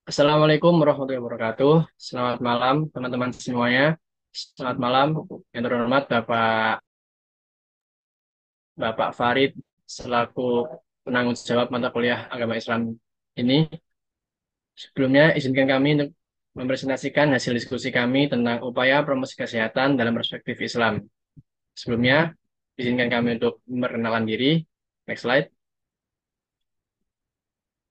Assalamualaikum warahmatullahi wabarakatuh. Selamat malam teman-teman semuanya. Selamat malam yang terhormat Bapak Farid selaku penanggung jawab mata kuliah agama Islam ini. Sebelumnya izinkan kami untuk mempresentasikan hasil diskusi kami tentang upaya promosi kesehatan dalam perspektif Islam. Sebelumnya izinkan kami untuk memperkenalkan diri. Next slide.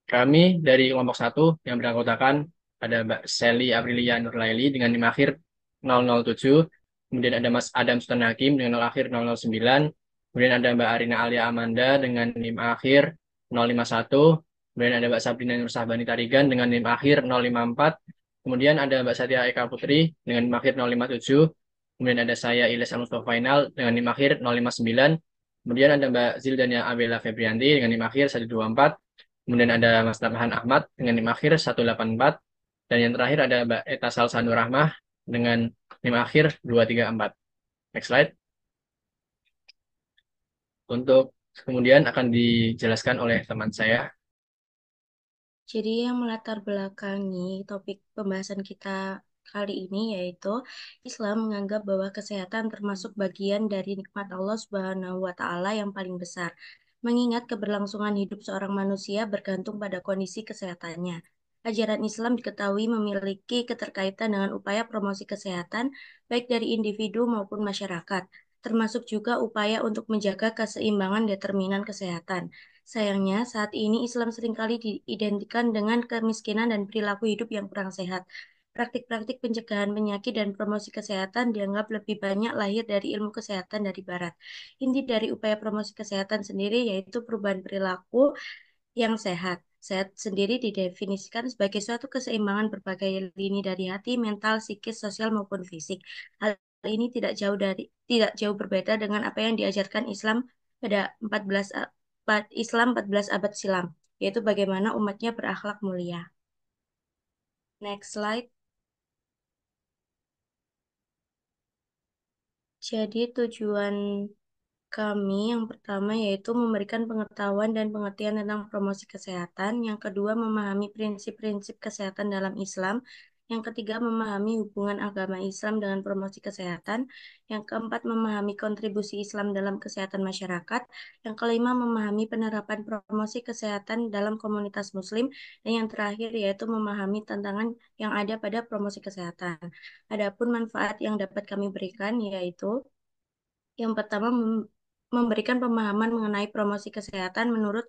Kami dari kelompok satu yang beranggotakan ada Mbak Sally Aprilia Nurlaili dengan NIM akhir 007, kemudian ada Mas Adam Sultan Hakim dengan NIM akhir 009, kemudian ada Mbak Arina Alia Amanda dengan NIM akhir 051, kemudian ada Mbak Sabrina Nur Sahbani Tarigan dengan NIM akhir 054, kemudian ada Mbak Satya Eka Putri dengan NIM akhir 057, kemudian ada saya Ilyas Al-Mustafa Final dengan NIM akhir 059, kemudian ada Mbak Zildania Abela Febrianti dengan NIM akhir 124, kemudian ada Mas Tamhan Ahmad dengan NIM akhir 184. Dan yang terakhir ada Mbak Eta Salsanur Rahmah dengan NIM akhir 234. Next slide. Untuk kemudian akan dijelaskan oleh teman saya. Jadi yang melatar belakangi topik pembahasan kita kali ini yaitu Islam menganggap bahwa kesehatan termasuk bagian dari nikmat Allah Subhanahu wa taala yang paling besar. Mengingat keberlangsungan hidup seorang manusia bergantung pada kondisi kesehatannya. Ajaran Islam diketahui memiliki keterkaitan dengan upaya promosi kesehatan baik dari individu maupun masyarakat, termasuk juga upaya untuk menjaga keseimbangan determinan kesehatan. Sayangnya, saat ini Islam seringkali diidentikan dengan kemiskinan dan perilaku hidup yang kurang sehat. Praktik-praktik pencegahan penyakit dan promosi kesehatan dianggap lebih banyak lahir dari ilmu kesehatan dari Barat. Inti dari upaya promosi kesehatan sendiri yaitu perubahan perilaku yang sehat. Sehat sendiri didefinisikan sebagai suatu keseimbangan berbagai lini dari hati, mental, psikis, sosial maupun fisik. Hal ini tidak jauh berbeda dengan apa yang diajarkan Islam pada 14 Islam 14 abad silam, yaitu bagaimana umatnya berakhlak mulia. Next slide. Jadi tujuan kami yang pertama yaitu memberikan pengetahuan dan pengertian tentang promosi kesehatan. Yang kedua, memahami prinsip-prinsip kesehatan dalam Islam. Yang ketiga, memahami hubungan agama Islam dengan promosi kesehatan. Yang keempat, memahami kontribusi Islam dalam kesehatan masyarakat. Yang kelima, memahami penerapan promosi kesehatan dalam komunitas Muslim. Dan yang terakhir yaitu memahami tantangan yang ada pada promosi kesehatan. Adapun manfaat yang dapat kami berikan yaitu yang pertama, memberikan pemahaman mengenai promosi kesehatan menurut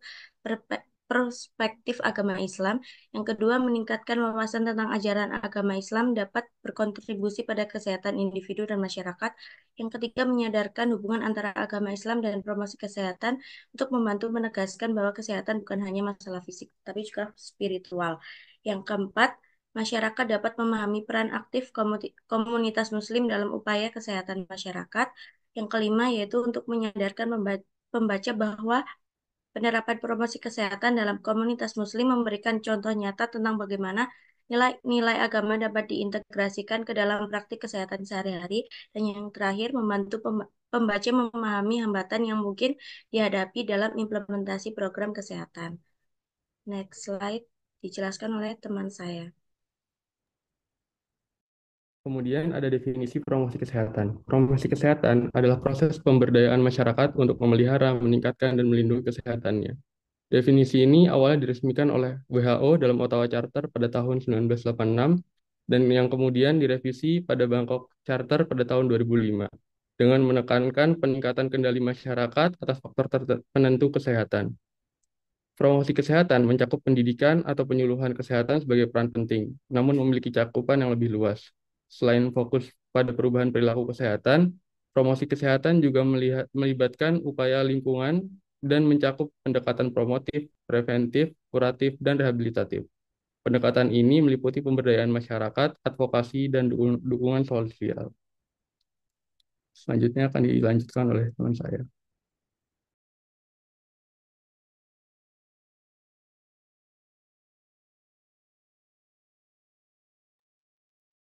perspektif agama Islam. Yang kedua, meningkatkan wawasan tentang ajaran agama Islam dapat berkontribusi pada kesehatan individu dan masyarakat. Yang ketiga, menyadarkan hubungan antara agama Islam dan promosi kesehatan untuk membantu menegaskan bahwa kesehatan bukan hanya masalah fisik, tapi juga spiritual. Yang keempat, masyarakat dapat memahami peran aktif komunitas Muslim dalam upaya kesehatan masyarakat. Yang kelima yaitu untuk menyadarkan pembaca bahwa penerapan promosi kesehatan dalam komunitas Muslim memberikan contoh nyata tentang bagaimana nilai-nilai agama dapat diintegrasikan ke dalam praktik kesehatan sehari-hari. Dan yang terakhir, membantu pembaca memahami hambatan yang mungkin dihadapi dalam implementasi program kesehatan. Next slide, dijelaskan oleh teman saya. Kemudian ada definisi promosi kesehatan. Promosi kesehatan adalah proses pemberdayaan masyarakat untuk memelihara, meningkatkan, dan melindungi kesehatannya. Definisi ini awalnya diresmikan oleh WHO dalam Ottawa Charter pada tahun 1986 dan yang kemudian direvisi pada Bangkok Charter pada tahun 2005 dengan menekankan peningkatan kendali masyarakat atas faktor penentu kesehatan. Promosi kesehatan mencakup pendidikan atau penyuluhan kesehatan sebagai peran penting, namun memiliki cakupan yang lebih luas. Selain fokus pada perubahan perilaku kesehatan, promosi kesehatan juga melibatkan upaya lingkungan dan mencakup pendekatan promotif, preventif, kuratif, dan rehabilitatif. Pendekatan ini meliputi pemberdayaan masyarakat, advokasi, dan dukungan sosial. Selanjutnya akan dilanjutkan oleh teman saya.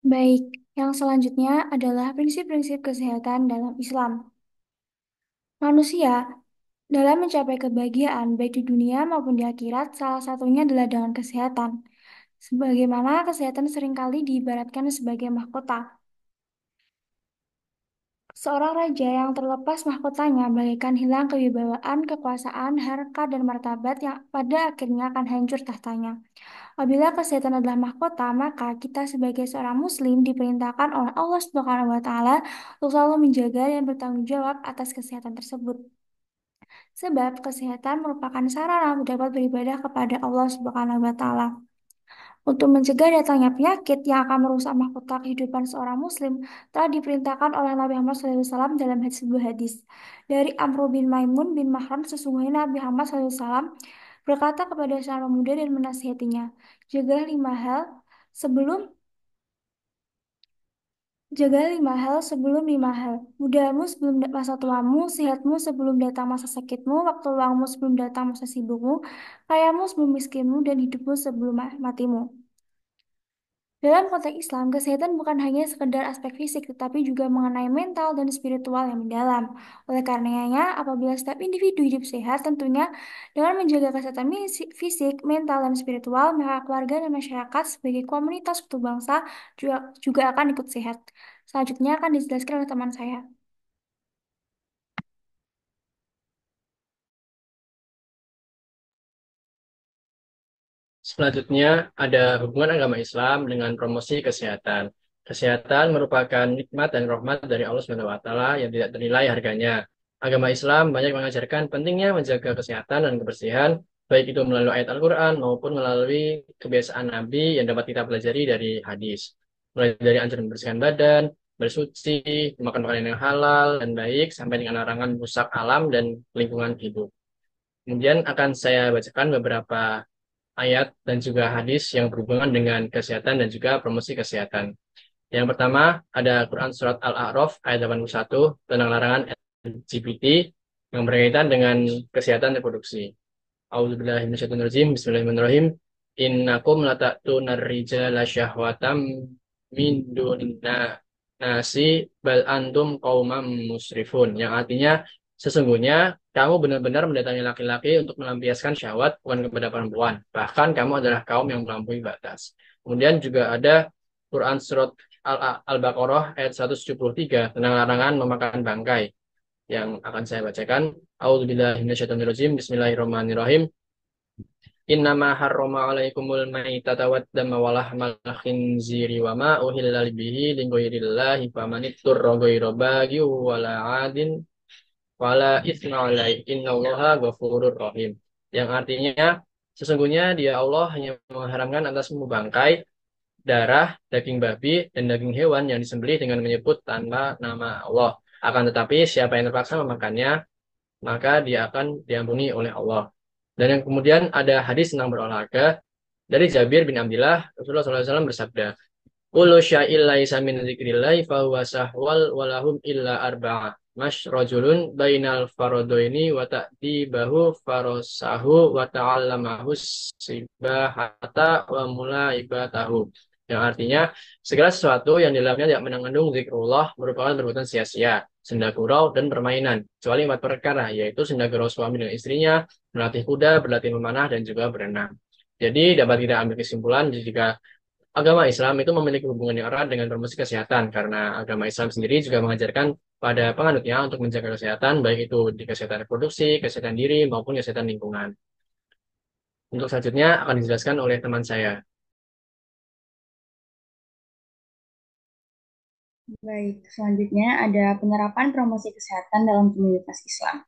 Baik, yang selanjutnya adalah prinsip-prinsip kesehatan dalam Islam. Manusia dalam mencapai kebahagiaan baik di dunia maupun di akhirat, salah satunya adalah dengan kesehatan. sebagaimana kesehatan seringkali diibaratkan sebagai mahkota. Seorang raja yang terlepas mahkotanya bagaikan hilang kewibawaan, kekuasaan, harkat, dan martabat yang pada akhirnya akan hancur tahtanya. Apabila kesehatan adalah mahkota, maka kita sebagai seorang muslim diperintahkan oleh Allah Subhanahu wa taala untuk selalu menjaga dan bertanggung jawab atas kesehatan tersebut. Sebab kesehatan merupakan sarana dapat beribadah kepada Allah Subhanahu wa taala. Untuk mencegah datangnya penyakit yang akan merusak mahkota kehidupan seorang muslim, telah diperintahkan oleh Nabi Muhammad SAW dalam sebuah hadis. Dari Amr bin Maimun bin Mahran, sesungguhnya Nabi Muhammad SAW berkata kepada seorang pemuda dan menasihatinya, jagalah sebelum lima hal sebelum lima hal. Mudamu sebelum masa tuamu, sehatmu sebelum datang masa sakitmu, waktu luangmu sebelum datang masa sibukmu, kayamu sebelum miskinmu, dan hidupmu sebelum matimu. Dalam konteks Islam, kesehatan bukan hanya sekedar aspek fisik, tetapi juga mengenai mental dan spiritual yang mendalam. Oleh karenanya, apabila setiap individu hidup sehat, tentunya dengan menjaga kesehatan fisik, mental, dan spiritual, maka keluarga dan masyarakat sebagai komunitas suatu bangsa juga akan ikut sehat. Selanjutnya akan dijelaskan oleh teman saya. Selanjutnya ada hubungan agama Islam dengan promosi kesehatan. Kesehatan merupakan nikmat dan rahmat dari Allah Subhanahu wa taala yang tidak ternilai harganya. Agama Islam banyak mengajarkan pentingnya menjaga kesehatan dan kebersihan, baik itu melalui ayat Al-Qur'an maupun melalui kebiasaan Nabi yang dapat kita pelajari dari hadis. Mulai dari anjuran membersihkan badan, bersuci, makan makanan yang halal dan baik, sampai dengan larangan merusak alam dan lingkungan hidup. Kemudian akan saya bacakan beberapa ayat dan juga hadis yang berhubungan dengan kesehatan dan juga promosi kesehatan. Yang pertama ada Quran Surat Al-A'raf ayat 81 tentang larangan LGBT yang berkaitan dengan kesehatan reproduksi. A'udzubillahiminasyaitonirrajim. Bismillahirrahmanirrahim. Innakum lata'tunar rijala syahwatam min dunina nasi bal antum qaumam musrifun. Yang artinya sesungguhnya kamu benar-benar mendatangi laki-laki untuk melampiaskan syahwat bukan kepada perempuan. Bahkan kamu adalah kaum yang melampaui batas. Kemudian juga ada Quran Surat Al-Baqarah ayat 173 tentang larangan memakan bangkai yang akan saya bacakan. A'udzubillahiminasyaitonirrajim. Bismillahirrahmanirrahim. Innama harrama alaikumul maitata waddama wa lahmal khinziri wa ma uhilla bihi li ghairillahi famanitturra ghaira baghi wala adin wala itsna alaihi innallaha ghafurur rahim. Yang artinya sesungguhnya dia Allah hanya mengharamkan atasmu bangkai, darah, daging babi, dan daging hewan yang disembelih dengan menyebut tanpa nama Allah. Akan tetapi siapa yang terpaksa memakannya, maka dia akan diampuni oleh Allah. Dan yang kemudian ada hadis tentang berolahraga dari Jabir bin Abdullah, Rasulullah SAW bersabda, Kullu sya'il laisa min dzikrillahi fahuwa sahwal walahum illa arba'ah. Rajulun bainal faradoini wa ta'dibahu farasahu wa ta'allamahu sibahata wa mulaibatahu. Yang artinya, segala sesuatu yang di dalamnya tidak mengandung zikrullah merupakan perbuatan sia-sia, senda gurau, dan permainan. Kecuali 4 perkara, yaitu senda gurau suami dan istrinya, melatih kuda, berlatih memanah, dan juga berenang. Jadi dapat kita ambil kesimpulan jika agama Islam itu memiliki hubungan yang erat dengan promosi kesehatan karena agama Islam sendiri juga mengajarkan pada penganutnya untuk menjaga kesehatan baik itu di kesehatan reproduksi, kesehatan diri maupun kesehatan lingkungan. Untuk selanjutnya akan dijelaskan oleh teman saya. Baik, selanjutnya ada penerapan promosi kesehatan dalam komunitas Islam.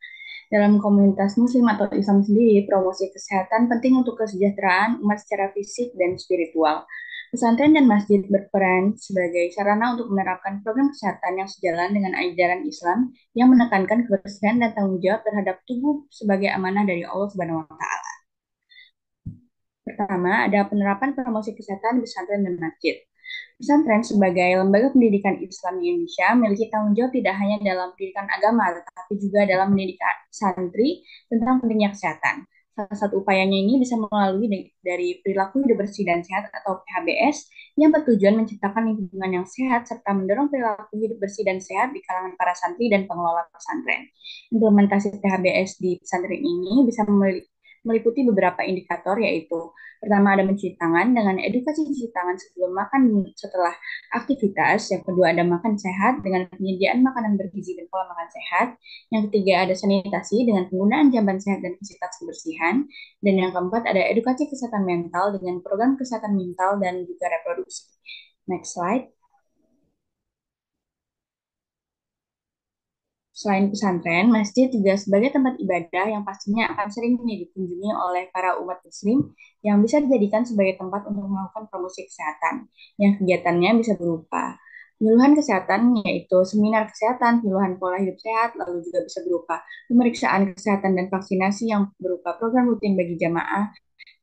Dalam komunitas Muslim atau Islam sendiri, promosi kesehatan penting untuk kesejahteraan umat secara fisik dan spiritual. Pesantren dan masjid berperan sebagai sarana untuk menerapkan program kesehatan yang sejalan dengan ajaran Islam yang menekankan kebersihan dan tanggung jawab terhadap tubuh sebagai amanah dari Allah Subhanahu wa taala. Pertama, ada penerapan promosi kesehatan di pesantren dan masjid. Pesantren sebagai lembaga pendidikan Islam di Indonesia memiliki tanggung jawab tidak hanya dalam pendidikan agama, tetapi juga dalam mendidik santri tentang pentingnya kesehatan. Salah satu upayanya ini bisa melalui dari perilaku hidup bersih dan sehat atau PHBS yang bertujuan menciptakan lingkungan yang sehat serta mendorong perilaku hidup bersih dan sehat di kalangan para santri dan pengelola pesantren. Implementasi PHBS di pesantren ini bisa meliputi beberapa indikator yaitu pertama ada mencuci tangan dengan edukasi cuci tangan sebelum makan setelah aktivitas. Yang kedua ada makan sehat dengan penyediaan makanan bergizi dan pola makan sehat. Yang ketiga ada sanitasi dengan penggunaan jamban sehat dan fasilitas kebersihan. Dan yang keempat ada edukasi kesehatan mental dengan program kesehatan mental dan juga reproduksi. Next slide. Selain pesantren, masjid juga sebagai tempat ibadah yang pastinya akan sering dikunjungi oleh para umat muslim yang bisa dijadikan sebagai tempat untuk melakukan promosi kesehatan. Yang kegiatannya bisa berupa penyuluhan kesehatan, yaitu seminar kesehatan, penyuluhan pola hidup sehat, lalu juga bisa berupa pemeriksaan kesehatan dan vaksinasi yang berupa program rutin bagi jamaah,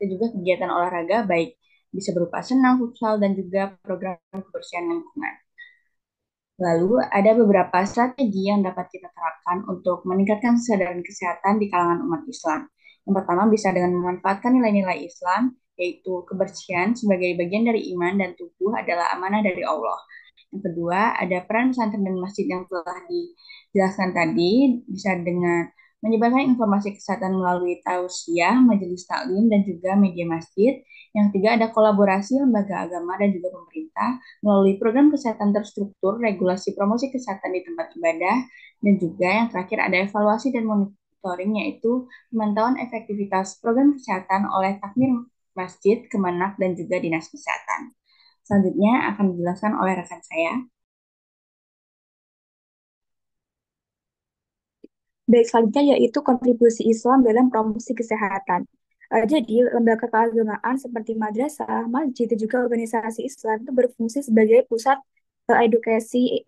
dan juga kegiatan olahraga baik bisa berupa senam, futsal, dan juga program kebersihan lingkungan. Lalu, ada beberapa strategi yang dapat kita terapkan untuk meningkatkan kesadaran kesehatan di kalangan umat Islam. Yang pertama bisa dengan memanfaatkan nilai-nilai Islam, yaitu kebersihan sebagai bagian dari iman dan tubuh adalah amanah dari Allah. Yang kedua, ada peran pesantren dan masjid yang telah dijelaskan tadi, bisa dengan menyebarkan informasi kesehatan melalui tausiah, majelis taklim, dan juga media masjid. Yang ketiga, ada kolaborasi lembaga agama dan juga pemerintah melalui program kesehatan terstruktur, regulasi promosi kesehatan di tempat ibadah, dan juga yang terakhir ada evaluasi dan monitoring, yaitu pemantauan efektivitas program kesehatan oleh takmir masjid, Kemenak, dan juga Dinas Kesehatan. Selanjutnya akan dijelaskan oleh rekan saya. Baik, selanjutnya yaitu kontribusi Islam dalam promosi kesehatan. Jadi, lembaga keagamaan seperti madrasah, masjid, dan juga organisasi Islam itu berfungsi sebagai pusat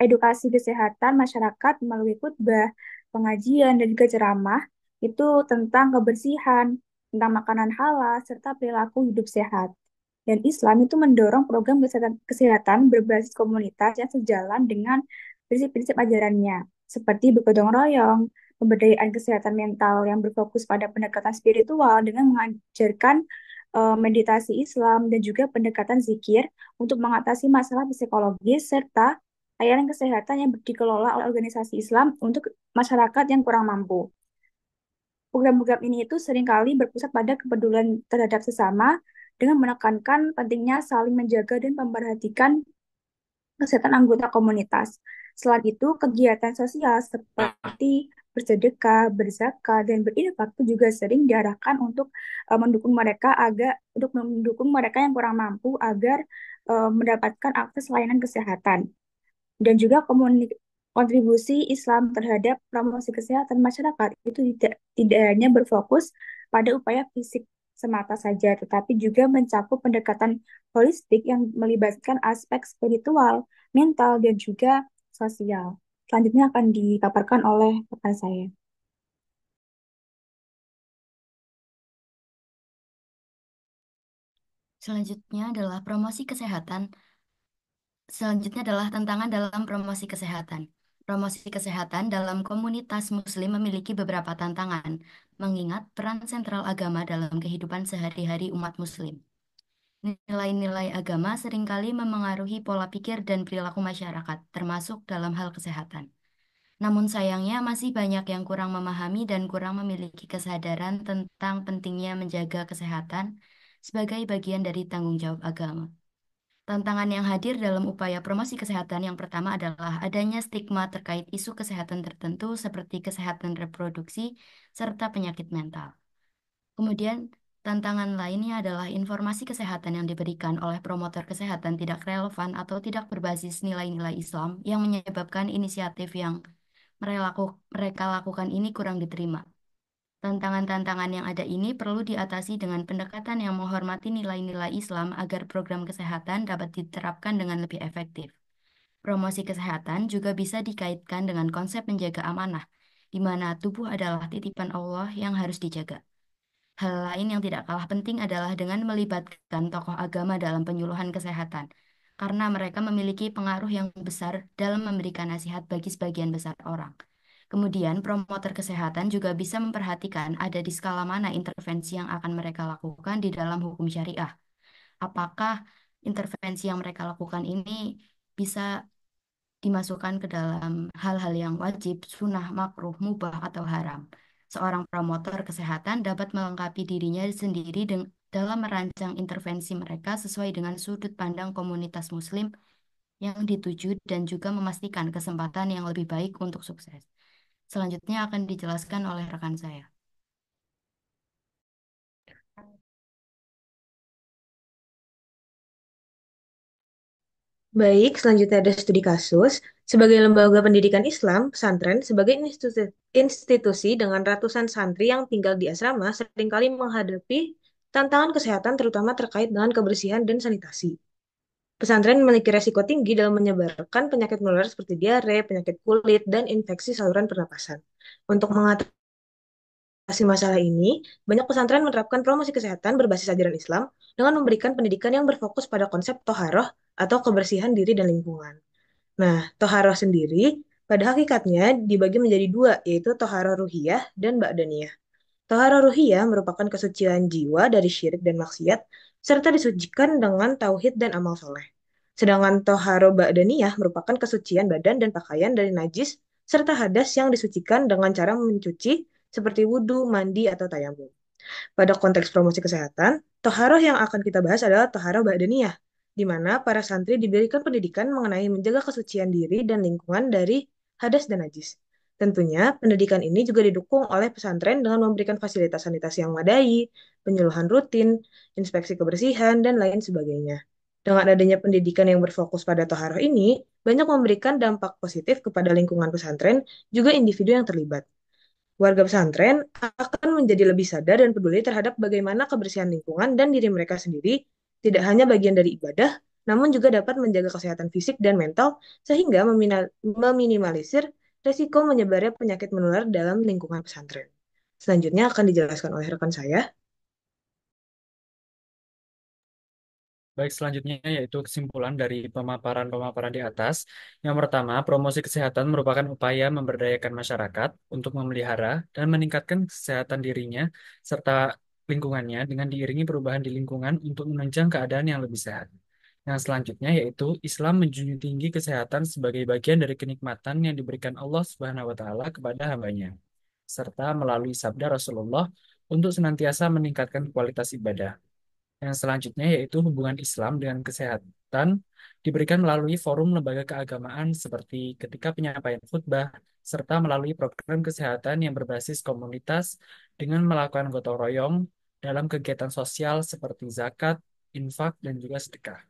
edukasi kesehatan masyarakat melalui khutbah, pengajian, dan juga ceramah itu tentang kebersihan, tentang makanan halal, serta perilaku hidup sehat. Dan Islam itu mendorong program kesehatan berbasis komunitas yang sejalan dengan prinsip-prinsip ajarannya, seperti bergotong royong, pemberdayaan kesehatan mental yang berfokus pada pendekatan spiritual dengan mengajarkan meditasi Islam dan juga pendekatan zikir untuk mengatasi masalah psikologis serta layanan kesehatan yang dikelola oleh organisasi Islam untuk masyarakat yang kurang mampu. Program-program ini itu seringkali berpusat pada kepedulian terhadap sesama dengan menekankan pentingnya saling menjaga dan memperhatikan kesehatan anggota komunitas. Selain itu, kegiatan sosial seperti bersedekah, berzakat, dan berinfak itu juga sering diarahkan untuk mendukung mereka yang kurang mampu agar mendapatkan akses layanan kesehatan. Dan juga kontribusi Islam terhadap promosi kesehatan masyarakat itu tidak hanya berfokus pada upaya fisik semata saja, tetapi juga mencakup pendekatan holistik yang melibatkan aspek spiritual, mental, dan juga sosial. Selanjutnya akan dipaparkan oleh rekan saya. Selanjutnya adalah promosi kesehatan. Selanjutnya adalah tantangan dalam promosi kesehatan. Promosi kesehatan dalam komunitas Muslim memiliki beberapa tantangan, mengingat peran sentral agama dalam kehidupan sehari-hari umat Muslim. Nilai-nilai agama seringkali memengaruhi pola pikir dan perilaku masyarakat, termasuk dalam hal kesehatan. Namun sayangnya masih banyak yang kurang memahami dan kurang memiliki kesadaran tentang pentingnya menjaga kesehatan sebagai bagian dari tanggung jawab agama. Tantangan yang hadir dalam upaya promosi kesehatan yang pertama adalah adanya stigma terkait isu kesehatan tertentu seperti kesehatan reproduksi serta penyakit mental. Kemudian, tantangan lainnya adalah informasi kesehatan yang diberikan oleh promotor kesehatan tidak relevan atau tidak berbasis nilai-nilai Islam yang menyebabkan inisiatif yang mereka lakukan ini kurang diterima. Tantangan-tantangan yang ada ini perlu diatasi dengan pendekatan yang menghormati nilai-nilai Islam agar program kesehatan dapat diterapkan dengan lebih efektif. Promosi kesehatan juga bisa dikaitkan dengan konsep menjaga amanah, di mana tubuh adalah titipan Allah yang harus dijaga. Hal lain yang tidak kalah penting adalah dengan melibatkan tokoh agama dalam penyuluhan kesehatan, karena mereka memiliki pengaruh yang besar dalam memberikan nasihat bagi sebagian besar orang. Kemudian, promotor kesehatan juga bisa memperhatikan ada di skala mana intervensi yang akan mereka lakukan di dalam hukum syariah. Apakah intervensi yang mereka lakukan ini bisa dimasukkan ke dalam hal-hal yang wajib, sunnah, makruh, mubah, atau haram. seorang promotor kesehatan dapat melengkapi dirinya sendiri dalam merancang intervensi mereka sesuai dengan sudut pandang komunitas Muslim yang dituju dan juga memastikan kesempatan yang lebih baik untuk sukses. Selanjutnya akan dijelaskan oleh rekan saya. Baik, selanjutnya ada studi kasus. Sebagai lembaga pendidikan Islam, pesantren sebagai institusi dengan ratusan santri yang tinggal di asrama seringkali menghadapi tantangan kesehatan terutama terkait dengan kebersihan dan sanitasi. Pesantren memiliki resiko tinggi dalam menyebarkan penyakit menular seperti diare, penyakit kulit, dan infeksi saluran pernapasan. Untuk mengatasi masalah ini, banyak pesantren menerapkan promosi kesehatan berbasis ajaran Islam dengan memberikan pendidikan yang berfokus pada konsep toharoh atau kebersihan diri dan lingkungan. Nah, toharoh sendiri pada hakikatnya dibagi menjadi dua, yaitu toharoh ruhiyah dan ba'daniyah. Toharoh ruhiyah merupakan kesucian jiwa dari syirik dan maksiat, serta disucikan dengan tauhid dan amal soleh. Sedangkan toharoh ba'daniyah merupakan kesucian badan dan pakaian dari najis, serta hadas yang disucikan dengan cara mencuci seperti wudhu, mandi, atau tayamum. Pada konteks promosi kesehatan, toharoh yang akan kita bahas adalah toharoh ba'daniyah, di mana para santri diberikan pendidikan mengenai menjaga kesucian diri dan lingkungan dari hadas dan najis. Tentunya, pendidikan ini juga didukung oleh pesantren dengan memberikan fasilitas sanitasi yang memadai, penyuluhan rutin, inspeksi kebersihan, dan lain sebagainya. Dengan adanya pendidikan yang berfokus pada toharoh ini, banyak memberikan dampak positif kepada lingkungan pesantren, juga individu yang terlibat. Warga pesantren akan menjadi lebih sadar dan peduli terhadap bagaimana kebersihan lingkungan dan diri mereka sendiri tidak hanya bagian dari ibadah, namun juga dapat menjaga kesehatan fisik dan mental sehingga meminimalisir resiko menyebarnya penyakit menular dalam lingkungan pesantren. Selanjutnya akan dijelaskan oleh rekan saya. Baik, selanjutnya yaitu kesimpulan dari pemaparan-pemaparan di atas. Yang pertama, promosi kesehatan merupakan upaya memberdayakan masyarakat untuk memelihara dan meningkatkan kesehatan dirinya serta lingkungannya dengan diiringi perubahan di lingkungan untuk menunjang keadaan yang lebih sehat. Yang selanjutnya yaitu Islam menjunjung tinggi kesehatan sebagai bagian dari kenikmatan yang diberikan Allah Subhanahu wa taala kepada hambanya, serta melalui sabda Rasulullah untuk senantiasa meningkatkan kualitas ibadah. Yang selanjutnya yaitu hubungan Islam dengan kesehatan diberikan melalui forum lembaga keagamaan seperti ketika penyampaian khutbah, serta melalui program kesehatan yang berbasis komunitas dengan melakukan gotong royong dalam kegiatan sosial seperti zakat, infak, dan juga sedekah.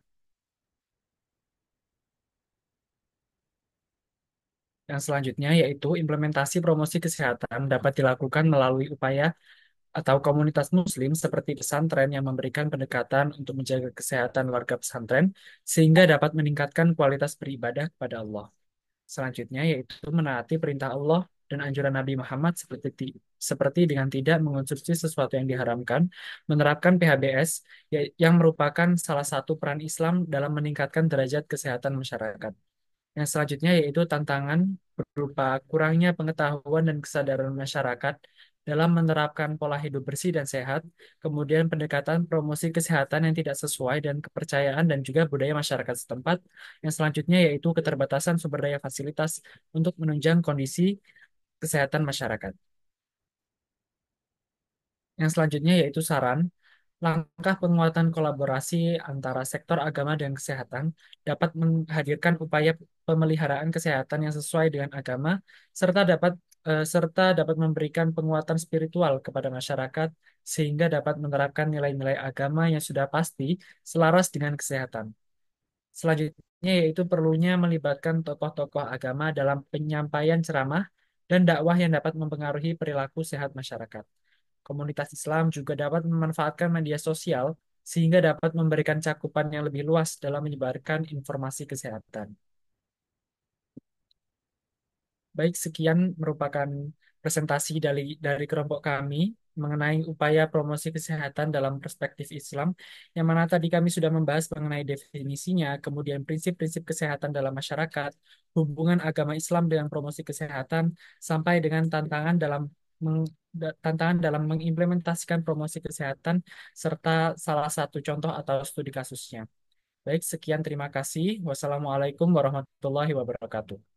Yang selanjutnya yaitu implementasi promosi kesehatan dapat dilakukan melalui upaya atau komunitas muslim seperti pesantren yang memberikan pendekatan untuk menjaga kesehatan warga pesantren sehingga dapat meningkatkan kualitas beribadah kepada Allah. Selanjutnya yaitu menaati perintah Allah dan anjuran Nabi Muhammad seperti dengan tidak mengonsumsi sesuatu yang diharamkan, menerapkan PHBS yang merupakan salah satu peran Islam dalam meningkatkan derajat kesehatan masyarakat. Yang selanjutnya yaitu tantangan berupa kurangnya pengetahuan dan kesadaran masyarakat dalam menerapkan pola hidup bersih dan sehat, kemudian pendekatan promosi kesehatan yang tidak sesuai dan kepercayaan dan juga budaya masyarakat setempat. Yang selanjutnya yaitu keterbatasan sumber daya fasilitas untuk menunjang kondisi kesehatan masyarakat. Yang selanjutnya yaitu saran. Langkah penguatan kolaborasi antara sektor agama dan kesehatan dapat menghadirkan upaya pemeliharaan kesehatan yang sesuai dengan agama serta dapat memberikan penguatan spiritual kepada masyarakat sehingga dapat menerapkan nilai-nilai agama yang sudah pasti selaras dengan kesehatan. Selanjutnya yaitu perlunya melibatkan tokoh-tokoh agama dalam penyampaian ceramah dan dakwah yang dapat mempengaruhi perilaku sehat masyarakat. Komunitas Islam juga dapat memanfaatkan media sosial sehingga dapat memberikan cakupan yang lebih luas dalam menyebarkan informasi kesehatan. Baik, sekian merupakan presentasi dari kelompok kami mengenai upaya promosi kesehatan dalam perspektif Islam, yang mana tadi kami sudah membahas mengenai definisinya, kemudian prinsip-prinsip kesehatan dalam masyarakat, hubungan agama Islam dengan promosi kesehatan, sampai dengan tantangan dalam mengimplementasikan promosi kesehatan, serta salah satu contoh atau studi kasusnya. Baik, sekian terima kasih. Wassalamualaikum warahmatullahi wabarakatuh.